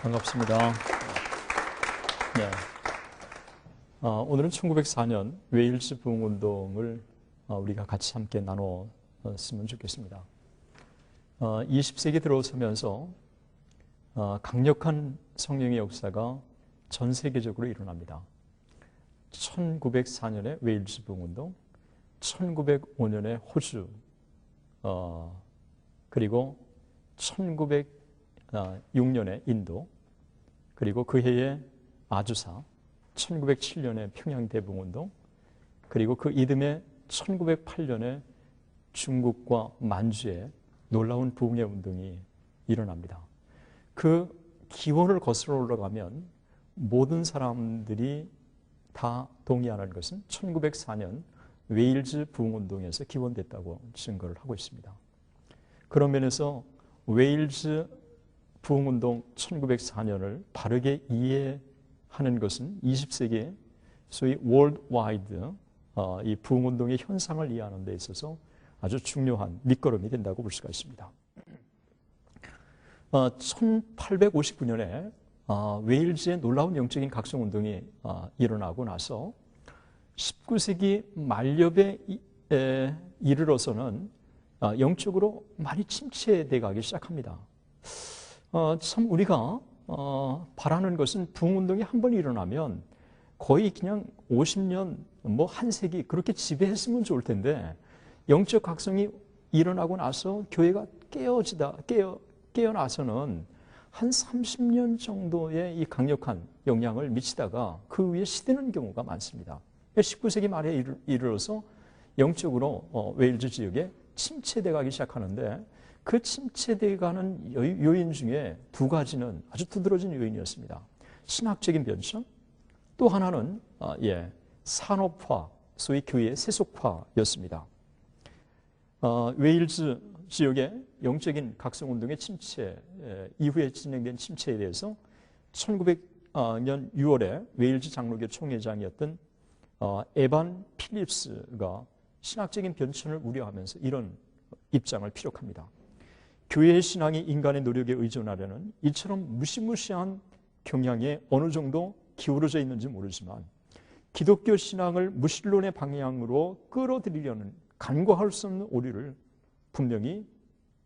반갑습니다. 네. 오늘은 1904년 웨일즈 부흥운동을 우리가 같이 함께 나눴으면 좋겠습니다. 20세기 들어서면서 강력한 성령의 역사가 전 세계적으로 일어납니다. 1904년에 웨일즈 부흥운동, 1905년에 호주, 그리고 1906년에 인도, 그리고 그 해에 아주사, 1907년에 평양 대붕운동, 그리고 그 이듬해 1908년에 중국과 만주에 놀라운 부흥의 운동이 일어납니다. 그 기원을 거슬러 올라가면 모든 사람들이 다 동의하는 것은 1904년 웨일즈 부흥운동에서 기원됐다고 증거를 하고 있습니다. 그런 면에서 웨일즈 부흥운동 1904년을 바르게 이해하는 것은 20세기의 소위 월드와이드 이 부흥운동의 현상을 이해하는 데 있어서 아주 중요한 밑거름이 된다고 볼 수가 있습니다. 1859년에 웨일즈의 놀라운 영적인 각성운동이 일어나고 나서 19세기 말엽에 이르러서는 영적으로 많이 침체돼 가기 시작합니다. 참 우리가 바라는 것은 부흥운동이 한 번 일어나면 거의 그냥 50년, 뭐 한 세기 그렇게 지배했으면 좋을 텐데 영적 각성이 일어나고 나서 교회가 깨어나서는 한 30년 정도의 이 강력한 영향을 미치다가 그 위에 시드는 경우가 많습니다. 19세기 말에 이르러서 영적으로 웨일즈 지역에 침체돼 가기 시작하는데 그 침체돼 가는 요인 중에 두 가지는 아주 두드러진 요인이었습니다. 신학적인 변천, 또 하나는 산업화, 소위 교회의 세속화였습니다. 웨일즈 지역의 영적인 각성운동의 침체 이후에 진행된 침체에 대해서 1900년 6월에 웨일즈 장로교 총회장이었던 에반 필립스가 신학적인 변천을 우려하면서 이런 입장을 피력합니다. 교회의 신앙이 인간의 노력에 의존하려는 이처럼 무시무시한 경향에 어느 정도 기울어져 있는지 모르지만 기독교 신앙을 무신론의 방향으로 끌어들이려는 간과할 수 없는 오류를 분명히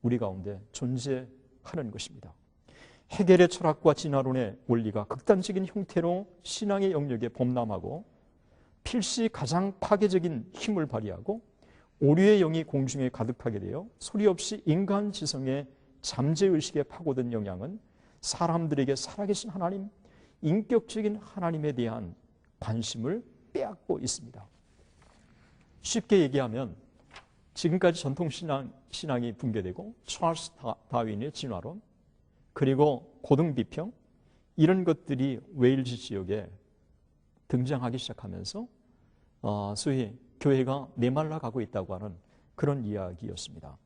우리 가운데 존재하는 것입니다. 헤겔의 철학과 진화론의 원리가 극단적인 형태로 신앙의 영역에 범람하고 필시 가장 파괴적인 힘을 발휘하고 오류의 영이 공중에 가득하게 되어 소리 없이 인간 지성의 잠재의식에 파고든 영향은 사람들에게 살아계신 하나님, 인격적인 하나님에 대한 관심을 빼앗고 있습니다. 쉽게 얘기하면 지금까지 전통신앙이 붕괴되고 찰스 다윈의 진화론, 그리고 고등비평, 이런 것들이 웨일즈 지역에 등장하기 시작하면서 소위 교회가 메말라가고 있다고 하는 그런 이야기였습니다.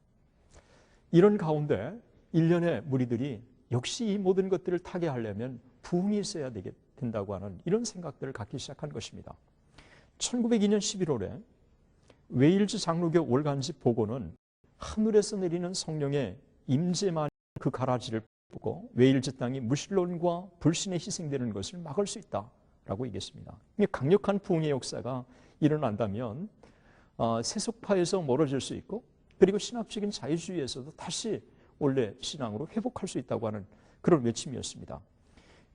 이런 가운데 일련의 무리들이 역시 이 모든 것들을 타개하려면 부흥이 있어야 된다고 하는 이런 생각들을 갖기 시작한 것입니다. 1902년 11월에 웨일즈 장로교 월간지 보고는 하늘에서 내리는 성령의 임재만 그 가라지를 뽑고 웨일즈 땅이 무신론과 불신에 희생되는 것을 막을 수 있다라고 얘기했습니다. 강력한 부흥의 역사가 일어난다면 세속파에서 멀어질 수 있고 그리고 신학적인 자유주의에서도 다시 원래 신앙으로 회복할 수 있다고 하는 그런 외침이었습니다.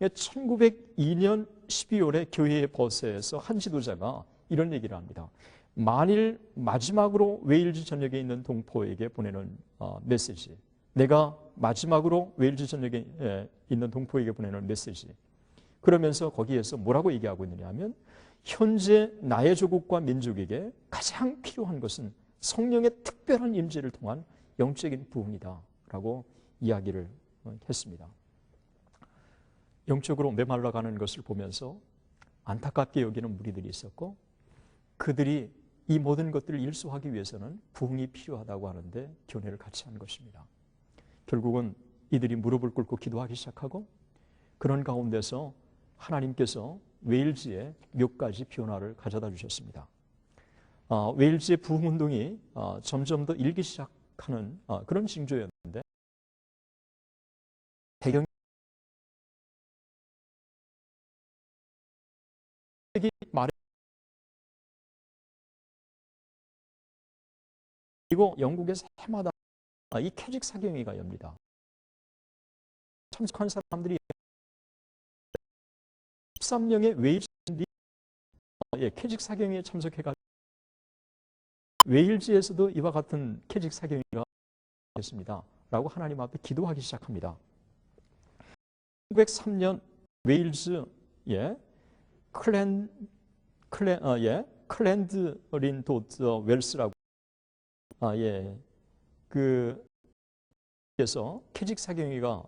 1902년 12월에 교회의 버스에서 한 지도자가 이런 얘기를 합니다. 만일 마지막으로 웨일즈 전역에 있는 동포에게 보내는 메시지, 내가 마지막으로 웨일즈 전역에 있는 동포에게 보내는 메시지, 그러면서 거기에서 뭐라고 얘기하고 있느냐 하면 현재 나의 조국과 민족에게 가장 필요한 것은 성령의 특별한 임재를 통한 영적인 부흥이다라고 이야기를 했습니다. 영적으로 메말라가는 것을 보면서 안타깝게 여기는 무리들이 있었고 그들이 이 모든 것들을 일소하기 위해서는 부흥이 필요하다고 하는데 견해를 같이 한 것입니다. 결국은 이들이 무릎을 꿇고 기도하기 시작하고 그런 가운데서 하나님께서 웨일즈에 몇 가지 변화를 가져다 주셨습니다. 웨일즈의 부흥운동이 점점 더 일기 시작하는 그런 징조였는데 배경이 말에 그리고 영국에서 해마다 이 캐직 사경회가 엽니다. 참석한 사람들이 13명의 웨일즈인들이 캐직 사경회에 참석해가지고 웨일즈에서도 이와 같은 캐직 사경회가 있습니다. 라고 하나님 앞에 기도하기 시작합니다. 1903년 웨일즈의 클랜드린 도트 웰스라고 그에서 캐직 사경회가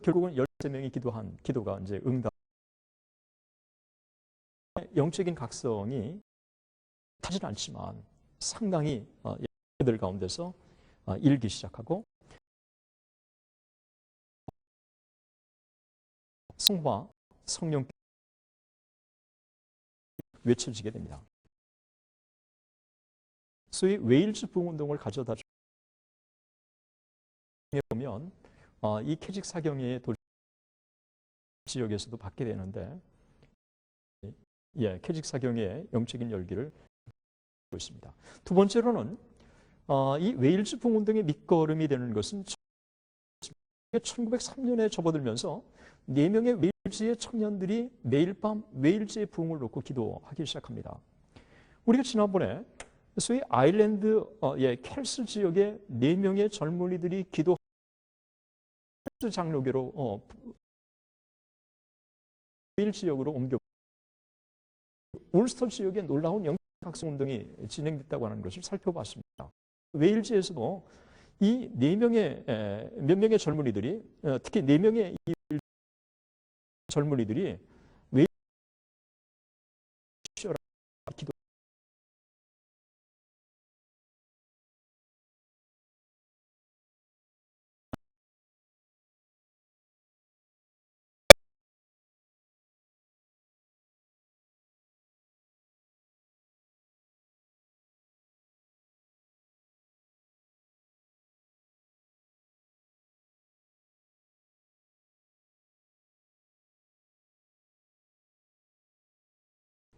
결국은 13명이 기도한 기도가 이제 응답. 영적인 각성이 타진 않지만 상당히 들 가운데서 일기 시작하고 성화, 성령 외쳐지게 됩니다. 소위 웨일즈 부흥운동을 가져다 보면 이 캐직 사경회의 지역에서도 받게 되는데 캐직 사경회의 영적인 열기를 보고 있습니다. 두 번째로는 이 웨일즈 부흥운동의 밑거름이 되는 것은 1903년에 접어들면서 4명의 웨일즈의 청년들이 매일 밤 웨일즈의 부흥을 놓고 기도하기 시작합니다. 우리가 지난번에 소위 아일랜드 켈스 지역의 4명의 젊은이들이 기도 장로교로 웨일 지역으로 옮겨 울스터 지역에 놀라운 영적 각성 운동이 진행됐다고 하는 것을 살펴봤습니다. 웨일즈에서도 이 몇 명의 젊은이들이 특히 4명의 젊은이들이 웨일즈 기도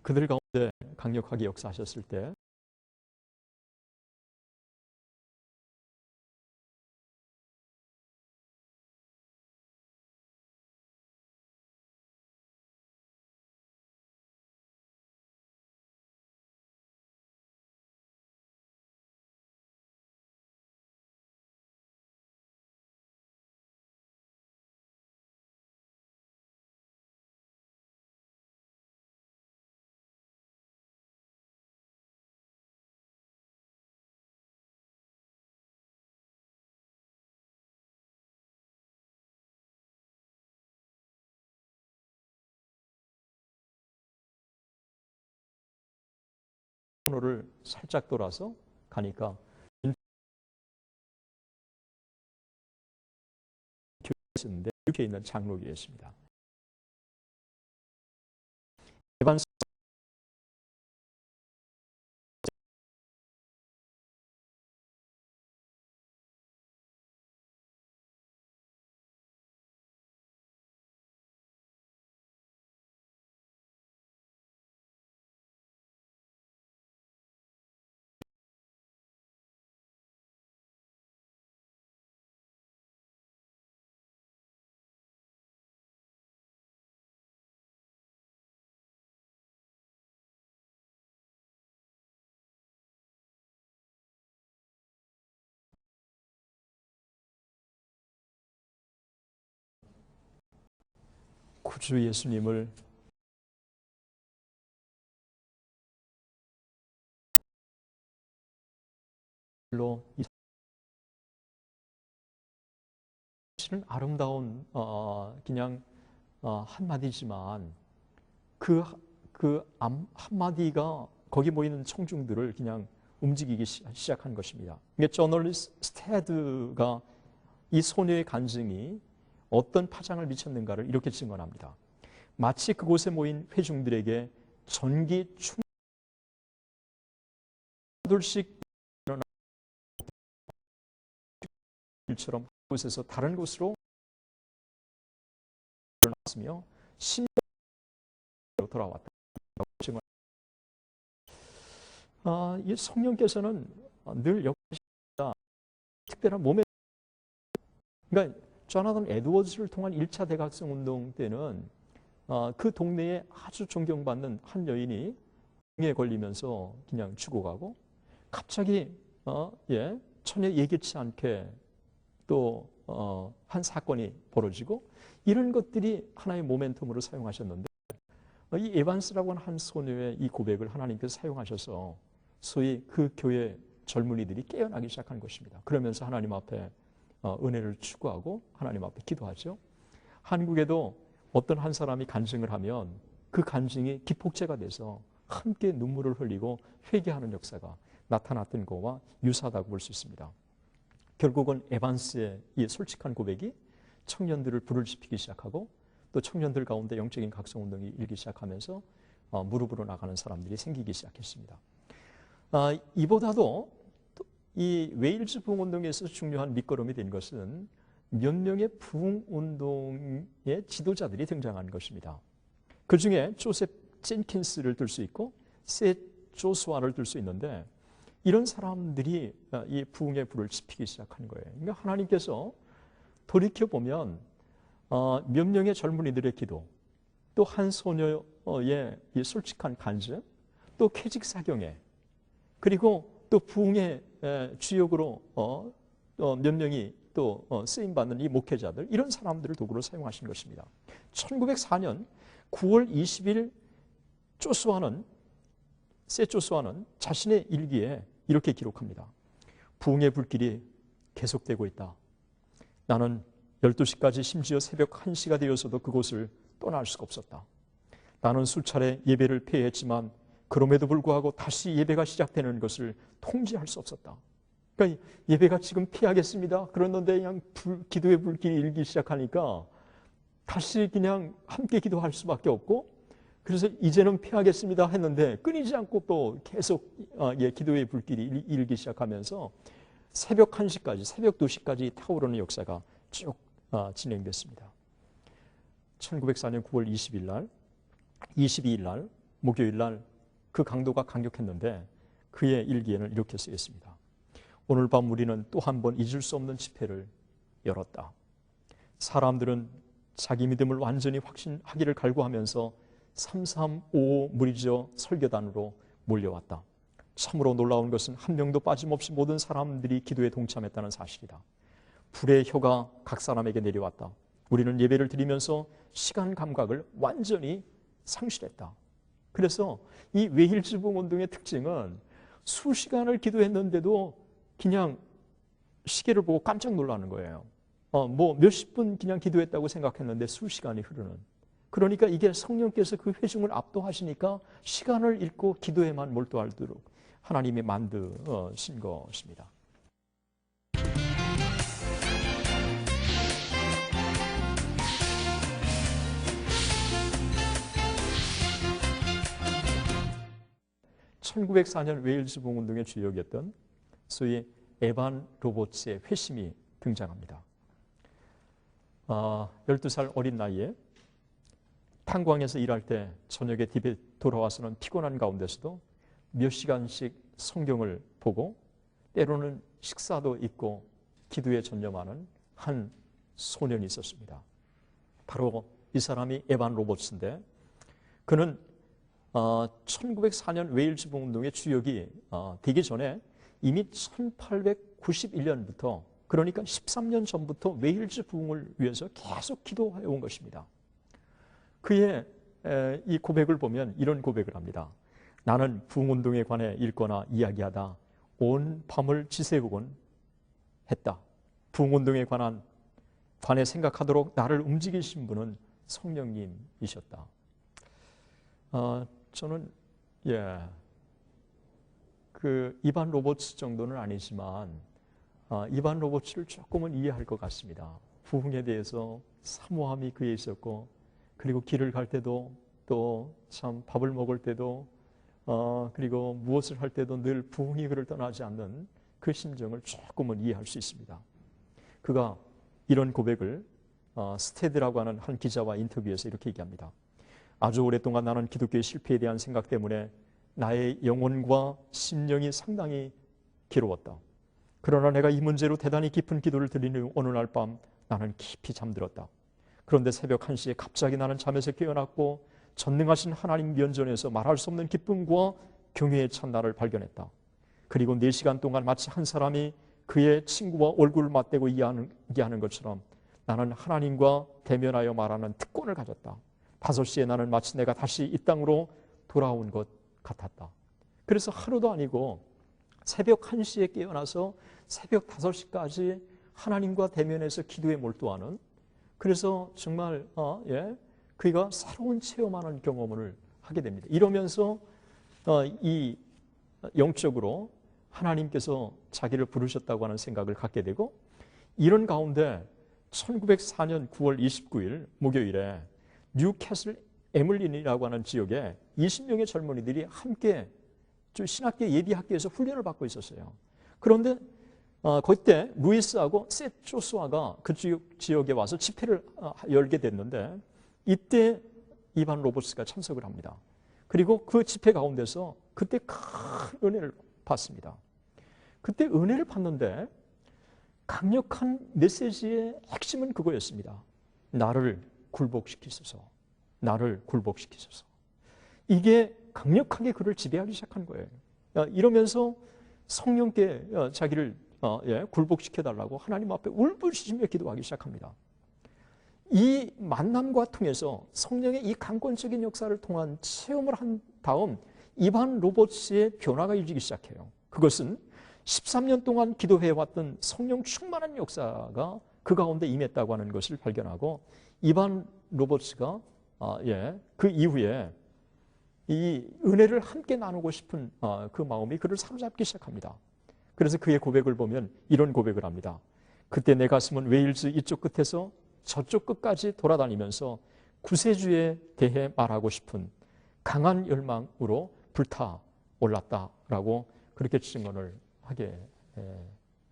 그들 가운데 강력하게 역사하셨을 때 코너를 살짝 돌아서 가니까 교회였는데 UK에 있는 장로교였습니다. 에반스 구주 예수님을 실은 아름다운 그냥 한마디지만 그 한마디가 거기 모이는 청중들을 그냥 움직이기 시작한 것입니다. 저널리스트 스테드가 이 소녀의 간증이 어떤 파장을 미쳤는가를 이렇게 증언합니다. 마치 그곳에 모인 회중들에게 전기 충돌식 일어나 일처럼 곳에서 다른 곳으로 일어났으며 10년으로 돌아왔다. 이 성령께서는 늘 역시다 특별한 몸에 그러니까 조나단 에드워즈를 통한 1차 대각성 운동 때는 그 동네에 아주 존경받는 한 여인이 병에 걸리면서 그냥 죽어가고 갑자기 전혀 예기치 않게 또 한 사건이 벌어지고 이런 것들이 하나의 모멘텀으로 사용하셨는데 이 에반스라고 하는 한 소녀의 이 고백을 하나님께서 사용하셔서 소위 그 교회 젊은이들이 깨어나기 시작한 것입니다. 그러면서 하나님 앞에 은혜를 추구하고 하나님 앞에 기도하죠. 한국에도 어떤 한 사람이 간증을 하면 그 간증이 기폭제가 돼서 함께 눈물을 흘리고 회개하는 역사가 나타났던 것과 유사하다고 볼 수 있습니다. 결국은 에반스의 이 솔직한 고백이 청년들을 불을 지피기 시작하고 또 청년들 가운데 영적인 각성운동이 일기 시작하면서 무릎으로 나가는 사람들이 생기기 시작했습니다. 이보다도 이 웨일즈 부흥운동에서 중요한 밑거름이 된 것은 몇 명의 부흥운동의 지도자들이 등장한 것입니다. 그 중에 조셉 젠킨스를 들 수 있고 셋 조스와를 들 수 있는데 이런 사람들이 이 부흥의 불을 지피기 시작한 거예요. 그러니까 하나님께서 돌이켜보면 몇 명의 젊은이들의 기도, 또 한 소녀의 이 솔직한 간증, 또 캐직 사경회, 그리고 또 부흥의 주역으로 몇 명이 또 쓰임받는 이 목회자들, 이런 사람들을 도구로 사용하신 것입니다. 1904년 9월 20일 셋 조스와는 자신의 일기에 이렇게 기록합니다. 부흥의 불길이 계속되고 있다. 나는 12시까지 심지어 새벽 1시가 되어서도 그곳을 떠날 수가 없었다. 나는 수차례 예배를 폐했지만 그럼에도 불구하고 다시 예배가 시작되는 것을 통제할 수 없었다. 그러니까 예배가 지금 피하겠습니다. 그랬는데 그냥 기도의 불길이 일기 시작하니까 다시 그냥 함께 기도할 수밖에 없고 그래서 이제는 피하겠습니다 했는데 끊이지 않고 또 계속 기도의 불길이 일기 시작하면서 새벽 1시까지, 새벽 2시까지 타오르는 역사가 쭉 진행됐습니다. 1904년 9월 22일 날 목요일 날 그 강도가 강력했는데 그의 일기에는 이렇게 쓰여 있습니다. 오늘 밤 우리는 또 한 번 잊을 수 없는 집회를 열었다. 사람들은 자기 믿음을 완전히 확신하기를 갈구하면서 3355 무리지어 설교단으로 몰려왔다. 참으로 놀라운 것은 한 명도 빠짐없이 모든 사람들이 기도에 동참했다는 사실이다. 불의 혀가 각 사람에게 내려왔다. 우리는 예배를 드리면서 시간 감각을 완전히 상실했다. 그래서 이 웨일즈 부흥운동의 특징은 수시간을 기도했는데도 그냥 시계를 보고 깜짝 놀라는 거예요. 몇십 분 그냥 기도했다고 생각했는데 수시간이 흐르는. 그러니까 이게 성령께서 그 회중을 압도하시니까 시간을 잃고 기도에만 몰두하도록 하나님이 만드신 것입니다. (1904년) 웨일즈 부흥운동의 주역이었던 소위 에반 로버츠의 회심이 등장합니다. 12살 어린 나이에 탄광에서 일할 때 저녁에 집에 돌아와서는 피곤한 가운데서도 몇 시간씩 성경을 보고 때로는 식사도 있고 기도에 전념하는 한 소년이 있었습니다. 바로 이 사람이 에반 로버츠인데 그는 1904년 웨일즈 부흥운동의 주역이 되기 전에 이미 1891년부터 그러니까 13년 전부터 웨일즈 부흥을 위해서 계속 기도해 온 것입니다. 그의 이 고백을 보면 이런 고백을 합니다. 나는 부흥운동에 관해 읽거나 이야기하다 온 밤을 지새우곤 했다. 부흥운동에 관해 생각하도록 나를 움직이신 분은 성령님이셨다. 저는 그 이반 로버츠 정도는 아니지만 이반 로버츠를 조금은 이해할 것 같습니다. 부흥에 대해서 사모함이 그에 있었고 그리고 길을 갈 때도 또 참 밥을 먹을 때도 그리고 무엇을 할 때도 늘 부흥이 그를 떠나지 않는 그 심정을 조금은 이해할 수 있습니다. 그가 이런 고백을 스테드라고 하는 한 기자와 인터뷰에서 이렇게 얘기합니다. 아주 오랫동안 나는 기독교의 실패에 대한 생각 때문에 나의 영혼과 심령이 상당히 괴로웠다. 그러나 내가 이 문제로 대단히 깊은 기도를 드린 후 어느 날 밤 나는 깊이 잠들었다. 그런데 새벽 1시에 갑자기 나는 잠에서 깨어났고 전능하신 하나님 면전에서 말할 수 없는 기쁨과 경외에 찬 나를 발견했다. 그리고 4시간 동안 마치 한 사람이 그의 친구와 얼굴을 맞대고 이야기하는 것처럼 나는 하나님과 대면하여 말하는 특권을 가졌다. 5시에 나는 마치 내가 다시 이 땅으로 돌아온 것 같았다. 그래서 하루도 아니고 새벽 1시에 깨어나서 새벽 5시까지 하나님과 대면해서 기도에 몰두하는, 그래서 정말 그가 새로운 체험하는 경험을 하게 됩니다. 이러면서 이 영적으로 하나님께서 자기를 부르셨다고 하는 생각을 갖게 되고, 이런 가운데 1904년 9월 29일 목요일에 뉴캐슬 에멀린이라고 하는 지역에 20명의 젊은이들이 함께 신학교 예비학교에서 훈련을 받고 있었어요. 그런데 그때 루이스하고 셋 조수아가 그 지역에 와서 집회를 열게 됐는데, 이때 이반 로버츠가 참석을 합니다. 그리고 그 집회 가운데서 그때 큰 은혜를 받습니다. 그때 은혜를 받는데 강력한 메시지의 핵심은 그거였습니다. 나를 굴복시키소서. 나를 굴복시키소서. 이게 강력하게 그를 지배하기 시작한 거예요. 이러면서 성령께 자기를 굴복시켜달라고 하나님 앞에 울부짖으며 기도하기 시작합니다. 이 만남과 통해서 성령의 이 강권적인 역사를 통한 체험을 한 다음 이반 로버츠의 변화가 일어나기 시작해요. 그것은 13년 동안 기도해왔던 성령 충만한 역사가 그 가운데 임했다고 하는 것을 발견하고, 이반 로버츠가 그 이후에 이 은혜를 함께 나누고 싶은 그 마음이 그를 사로잡기 시작합니다. 그래서 그의 고백을 보면 이런 고백을 합니다. 그때 내 가슴은 웨일즈 이쪽 끝에서 저쪽 끝까지 돌아다니면서 구세주에 대해 말하고 싶은 강한 열망으로 불타 올랐다라고 그렇게 증언을 하게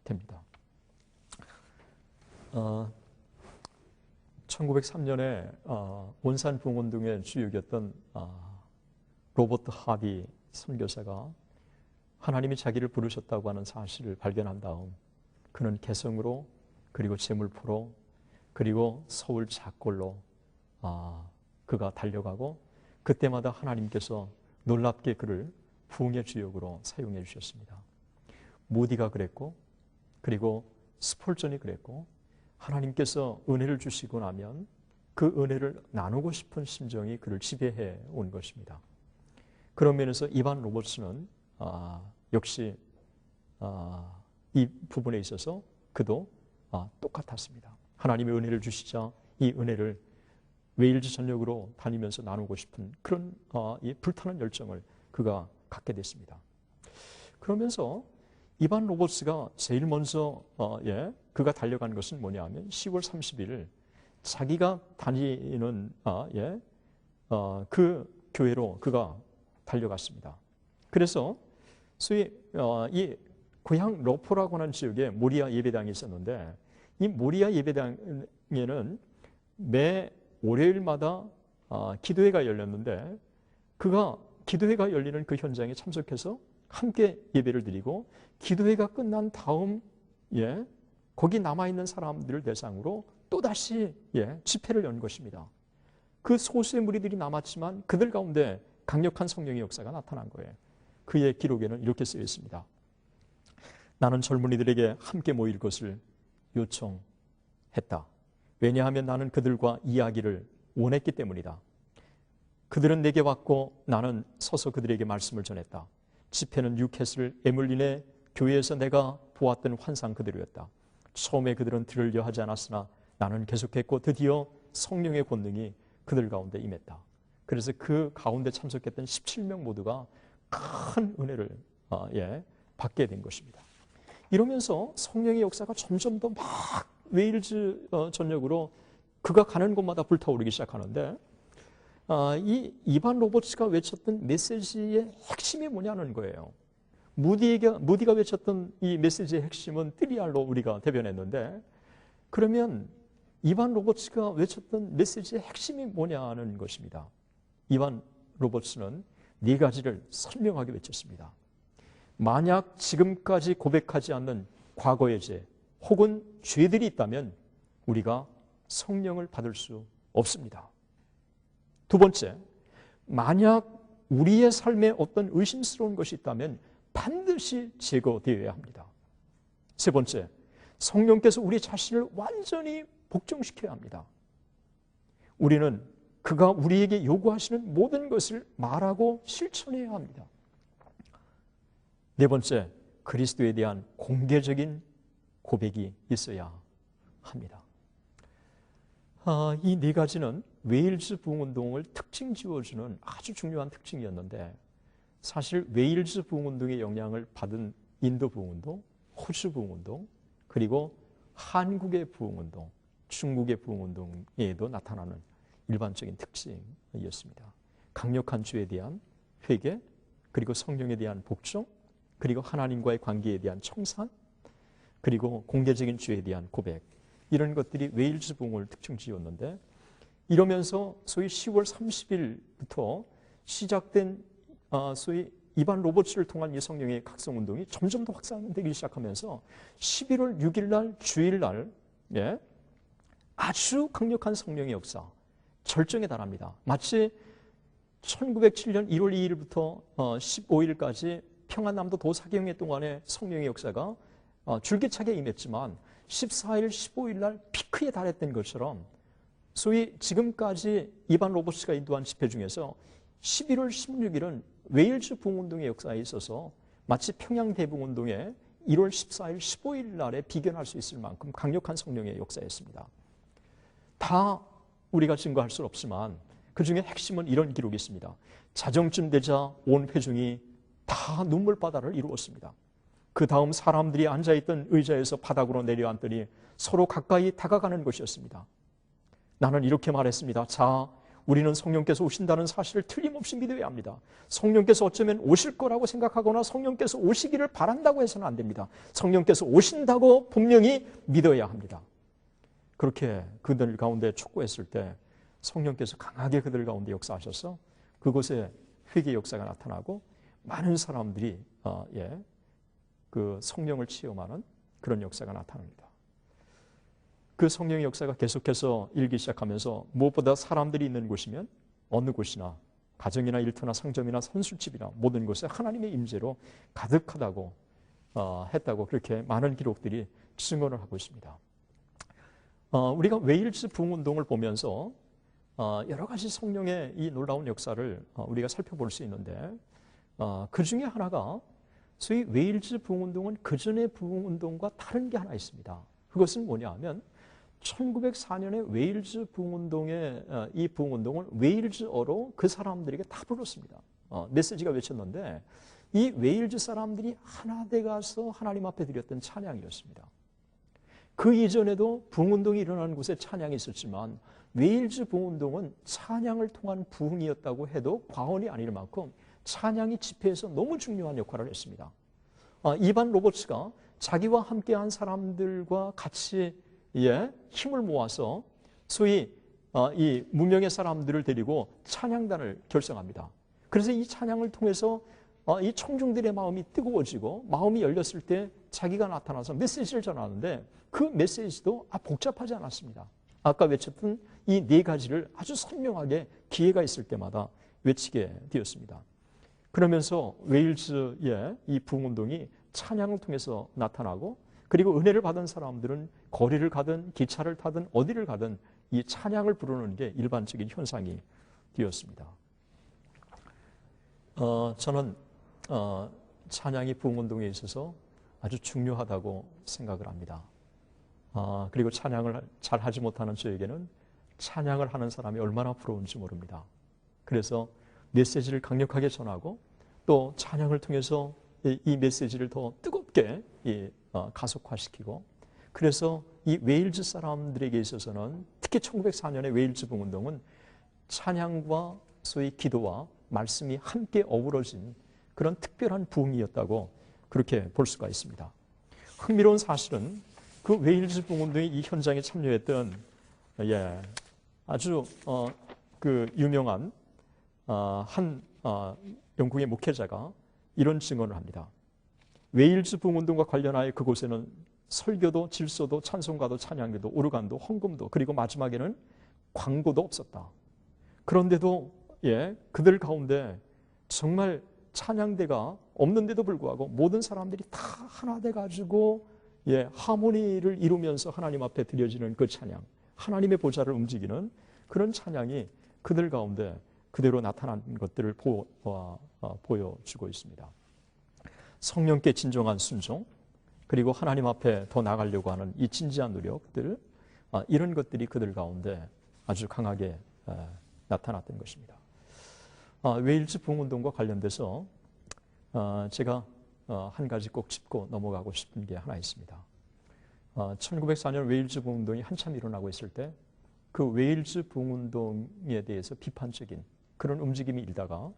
됩니다. 1903년에 원산 부흥운동의 주역이었던 로버트 하비 선교사가 하나님이 자기를 부르셨다고 하는 사실을 발견한 다음 그는 개성으로, 그리고 제물포로, 그리고 서울 작골로 그가 달려가고, 그때마다 하나님께서 놀랍게 그를 부흥의 주역으로 사용해 주셨습니다. 모디가 그랬고, 그리고 스폴전이 그랬고, 하나님께서 은혜를 주시고 나면 그 은혜를 나누고 싶은 심정이 그를 지배해 온 것입니다. 그런 면에서 이반 로버츠는 역시 이 부분에 있어서 그도 똑같았습니다. 하나님의 은혜를 주시자 이 은혜를 웨일즈 전역으로 다니면서 나누고 싶은 그런 이 불타는 열정을 그가 갖게 됐습니다. 그러면서 이반 로버츠가 제일 먼저 그가 달려간 것은 뭐냐 하면 10월 30일 자기가 다니는 그 교회로 그가 달려갔습니다. 그래서 소위 이 고향 러포라고 하는 지역에 모리아 예배당이 있었는데, 이 모리아 예배당에는 매 월요일마다 기도회가 열렸는데, 그가 기도회가 열리는 그 현장에 참석해서 함께 예배를 드리고, 기도회가 끝난 다음 거기 남아있는 사람들을 대상으로 또다시 집회를 연 것입니다. 그 소수의 무리들이 남았지만 그들 가운데 강력한 성령의 역사가 나타난 거예요. 그의 기록에는 이렇게 쓰여 있습니다. 나는 젊은이들에게 함께 모일 것을 요청했다. 왜냐하면 나는 그들과 이야기를 원했기 때문이다. 그들은 내게 왔고 나는 서서 그들에게 말씀을 전했다. 집회는 뉴캐슬 에멀린의 교회에서 내가 보았던 환상 그대로였다. 처음에 그들은 들으려 하지 않았으나 나는 계속했고 드디어 성령의 권능이 그들 가운데 임했다. 그래서 그 가운데 참석했던 17명 모두가 큰 은혜를 받게 된 것입니다. 이러면서 성령의 역사가 점점 더 막 웨일즈 전역으로 그가 가는 곳마다 불타오르기 시작하는데, 이 이반 로버츠가 외쳤던 메시지의 핵심이 뭐냐는 거예요. 무디가 외쳤던 이 메시지의 핵심은 3R로 우리가 대변했는데, 그러면 이반 로버츠가 외쳤던 메시지의 핵심이 뭐냐는 것입니다. 이반 로버츠는 네 가지를 선명하게 외쳤습니다. 만약 지금까지 고백하지 않는 과거의 죄 혹은 죄들이 있다면 우리가 성령을 받을 수 없습니다. 두 번째, 만약 우리의 삶에 어떤 의심스러운 것이 있다면 반드시 제거되어야 합니다. 세 번째, 성령께서 우리 자신을 완전히 복종시켜야 합니다. 우리는 그가 우리에게 요구하시는 모든 것을 말하고 실천해야 합니다. 네 번째, 그리스도에 대한 공개적인 고백이 있어야 합니다. 이 네 가지는 웨일즈 부흥운동을 특징 지어주는 아주 중요한 특징이었는데, 사실 웨일즈 부흥운동의 영향을 받은 인도 부흥운동, 호주 부흥운동, 그리고 한국의 부흥운동, 중국의 부흥운동에도 나타나는 일반적인 특징이었습니다. 강력한 죄에 대한 회개, 그리고 성령에 대한 복종, 그리고 하나님과의 관계에 대한 청산, 그리고 공개적인 죄에 대한 고백, 이런 것들이 웨일즈 부흥을 특징 지었는데, 이러면서 소위 10월 30일부터 시작된 소위 이반 로버츠를 통한 이 성령의 각성운동이 점점 더 확산되기 시작하면서 11월 6일 날 주일 날 아주 강력한 성령의 역사, 절정에 달합니다. 마치 1907년 1월 2일부터 15일까지 평안남도 도사경회 동안의 성령의 역사가 줄기차게 임했지만 14일, 15일 날 피크에 달했던 것처럼 소위 지금까지 이반 로버츠가 인도한 집회 중에서 11월 16일은 웨일즈 부흥운동의 역사에 있어서 마치 평양 대부흥운동의 1월 14일, 15일 날에 비견할 수 있을 만큼 강력한 성령의 역사였습니다. 다 우리가 증거할 수는 없지만 그 중에 핵심은 이런 기록이 있습니다. 자정쯤 되자 온 회중이 다 눈물바다를 이루었습니다. 그 다음 사람들이 앉아있던 의자에서 바닥으로 내려앉더니 서로 가까이 다가가는 것이었습니다. 나는 이렇게 말했습니다. 자, 우리는 성령께서 오신다는 사실을 틀림없이 믿어야 합니다. 성령께서 어쩌면 오실 거라고 생각하거나 성령께서 오시기를 바란다고 해서는 안 됩니다. 성령께서 오신다고 분명히 믿어야 합니다. 그렇게 그들 가운데 촉구했을 때 성령께서 강하게 그들 가운데 역사하셔서 그곳에 회개 역사가 나타나고 많은 사람들이 그 성령을 체험하는 그런 역사가 나타납니다. 그 성령의 역사가 계속해서 일기 시작하면서 무엇보다 사람들이 있는 곳이면 어느 곳이나 가정이나 일터나 상점이나 선술집이나 모든 곳에 하나님의 임재로 가득하다고 했다고 그렇게 많은 기록들이 증언을 하고 있습니다. 우리가 웨일즈 부흥운동을 보면서 여러 가지 성령의 이 놀라운 역사를 우리가 살펴볼 수 있는데 그 중에 하나가 소위 웨일즈 부흥운동은 그전의 부흥운동과 다른 게 하나 있습니다. 그것은 뭐냐 하면 1904년에 웨일즈 부흥운동의 이 부흥운동을 웨일즈어로 그 사람들에게 다 불렀습니다. 메시지가 외쳤는데 이 웨일즈 사람들이 하나 돼 가서 하나님 앞에 드렸던 찬양이었습니다. 그 이전에도 부흥운동이 일어나는 곳에 찬양이 있었지만 웨일즈 부흥운동은 찬양을 통한 부흥이었다고 해도 과언이 아닐 만큼 찬양이 집회에서 너무 중요한 역할을 했습니다. 이반 로버츠가 자기와 함께한 사람들과 같이 힘을 모아서 소위 이 무명의 사람들을 데리고 찬양단을 결성합니다. 그래서 이 찬양을 통해서 이 청중들의 마음이 뜨거워지고 마음이 열렸을 때 자기가 나타나서 메시지를 전하는데 그 메시지도 복잡하지 않았습니다. 아까 외쳤던 이 네 가지를 아주 선명하게 기회가 있을 때마다 외치게 되었습니다. 그러면서 웨일즈의 이 부흥운동이 찬양을 통해서 나타나고 그리고 은혜를 받은 사람들은 거리를 가든 기차를 타든 어디를 가든 이 찬양을 부르는 게 일반적인 현상이 되었습니다. 저는 찬양이 부흥운동에 있어서 아주 중요하다고 생각을 합니다. 그리고 찬양을 잘 하지 못하는 저에게는 찬양을 하는 사람이 얼마나 부러운지 모릅니다. 그래서 메시지를 강력하게 전하고 또 찬양을 통해서 이 메시지를 더 뜨겁게 가속화시키고 그래서 이 웨일즈 사람들에게 있어서는 특히 1904년의 웨일즈 부흥운동은 찬양과 소위 기도와 말씀이 함께 어우러진 그런 특별한 부흥이었다고 그렇게 볼 수가 있습니다. 흥미로운 사실은 그 웨일즈 부흥운동의 이 현장에 참여했던 예, 아주 그 유명한 한 영국의 목회자가 이런 증언을 합니다. 웨일즈 부흥운동과 관련하여 그곳에는 설교도 질서도 찬송가도 찬양도 오르간도 헌금도 그리고 마지막에는 광고도 없었다. 그런데도 그들 가운데 정말 찬양대가 없는데도 불구하고 모든 사람들이 다 하나 돼가지고 하모니를 이루면서 하나님 앞에 드려지는 그 찬양, 하나님의 보좌를 움직이는 그런 찬양이 그들 가운데 그대로 나타난 것들을 보여주고 있습니다. 성령께 진정한 순종, 그리고 하나님 앞에 더 나가려고 하는 이 진지한 노력들, 이런 것들이 그들 가운데 아주 강하게 나타났던 것입니다. 웨일즈 부흥운동과 관련돼서 제가 한 가지 꼭 짚고 넘어가고 싶은 게 하나 있습니다. 1904년 웨일즈 부흥운동이 한참 일어나고 있을 때 그 웨일즈 부흥운동에 대해서 비판적인 그런 움직임이 일다가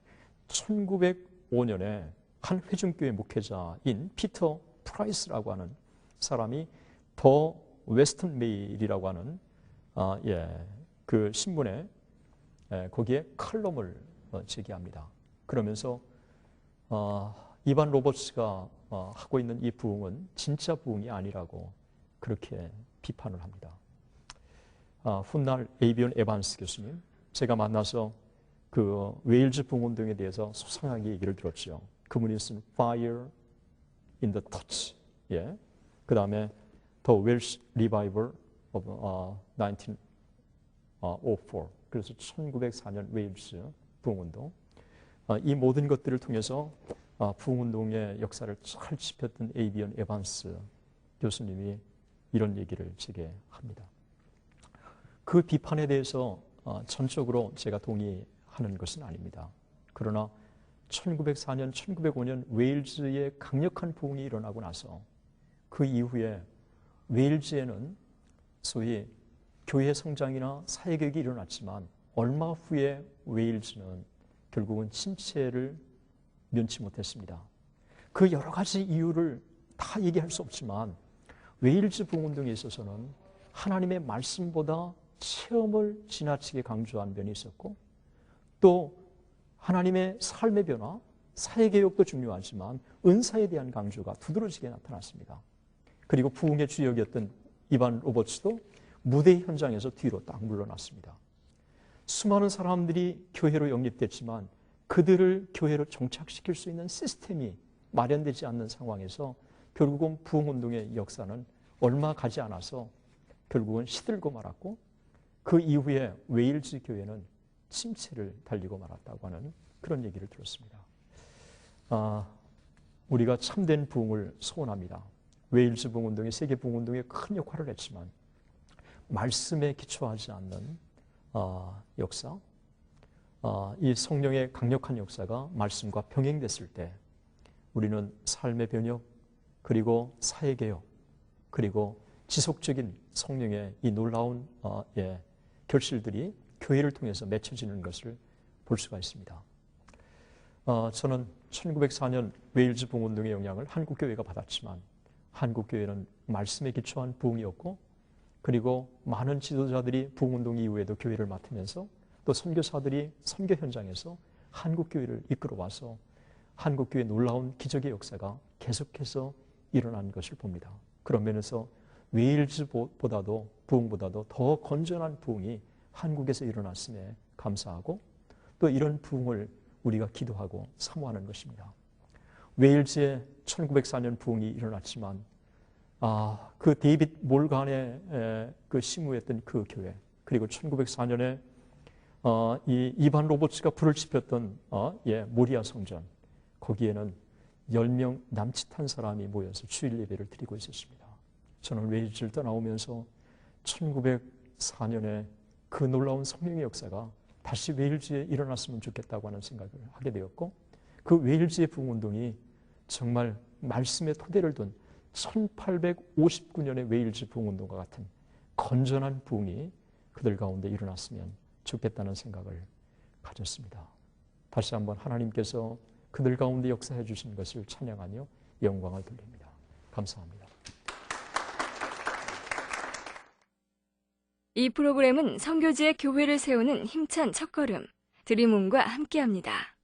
1905년에 한 회중교회 목회자인 피터 프라이스라고 하는 사람이 더 웨스턴 메일이라고 하는 그 신문에 거기에 칼럼을 제기합니다. 그러면서 이반 로버츠가 하고 있는 이 부흥은 진짜 부흥이 아니라고 그렇게 비판을 합니다. 훗날 에이비온 에반스 교수님, 제가 만나서 그 웨일즈 부흥운동에 대해서 소상하게 얘기를 들었죠. 그분이 쓴 Fire in the Touch, 그 다음에 The Welsh Revival of 1904, 그래서 1904년 웨일즈 부흥운동, 이 모든 것들을 통해서 부흥운동의 역사를 잘 짚었던 에이비온 에반스 교수님이 이런 얘기를 제게 합니다. 그 비판에 대해서 전적으로 제가 동의하는 것은 아닙니다. 그러나 1904년, 1905년 웨일즈의 강력한 부흥이 일어나고 나서 그 이후에 웨일즈에는 소위 교회 성장이나 사회개혁이 일어났지만 얼마 후에 웨일즈는 결국은 침체를 면치 못했습니다. 그 여러 가지 이유를 다 얘기할 수 없지만 웨일즈 부흥운동에 있어서는 하나님의 말씀보다 체험을 지나치게 강조한 면이 있었고, 또 하나님의 삶의 변화, 사회개혁도 중요하지만 은사에 대한 강조가 두드러지게 나타났습니다. 그리고 부흥의 주역이었던 이반 로버츠도 무대 현장에서 뒤로 딱 물러났습니다. 수많은 사람들이 교회로 영입됐지만 그들을 교회로 정착시킬 수 있는 시스템이 마련되지 않는 상황에서 결국은 부흥운동의 역사는 얼마 가지 않아서 결국은 시들고 말았고, 그 이후에 웨일즈 교회는 침체를 달리고 말았다고 하는 그런 얘기를 들었습니다. 우리가 참된 부흥을 소원합니다. 웨일즈 부흥운동이 세계 부흥운동에 큰 역할을 했지만 말씀에 기초하지 않는 역사, 이 성령의 강력한 역사가 말씀과 병행됐을 때 우리는 삶의 변혁, 그리고 사회개혁, 그리고 지속적인 성령의 이 놀라운 결실들이 교회를 통해서 맺혀지는 것을 볼 수가 있습니다. 저는 1904년 웨일즈 부흥운동의 영향을 한국교회가 받았지만 한국교회는 말씀에 기초한 부흥이었고, 그리고 많은 지도자들이 부흥운동 이후에도 교회를 맡으면서 또 선교사들이 선교 현장에서 한국교회를 이끌어와서 한국교회의 놀라운 기적의 역사가 계속해서 일어난 것을 봅니다. 그런 면에서 웨일즈보다도 부흥보다도 더 건전한 부흥이 한국에서 일어났음에 감사하고, 또 이런 부흥을 우리가 기도하고 사모하는 것입니다. 웨일즈의 1904년 부흥이 일어났지만 그 데이빗 몰간의 그 심우했던 그 교회, 그리고 1904년에 이 이반 로버츠가 불을 지폈던 모리아 성전, 거기에는 10명 남짓한 사람이 모여서 주일 예배를 드리고 있었습니다. 저는 웨일즈를 떠나오면서 1904년에 그 놀라운 성령의 역사가 다시 웨일즈에 일어났으면 좋겠다고 하는 생각을 하게 되었고, 그 웨일즈의 부흥운동이 정말 말씀의 토대를 둔 1859년의 웨일즈 부흥운동과 같은 건전한 부흥이 그들 가운데 일어났으면 좋겠다는 생각을 가졌습니다. 다시 한번 하나님께서 그들 가운데 역사해 주신 것을 찬양하며 영광을 돌립니다. 감사합니다. 이 프로그램은 선교지의 교회를 세우는 힘찬 첫걸음, 드림온과 함께합니다.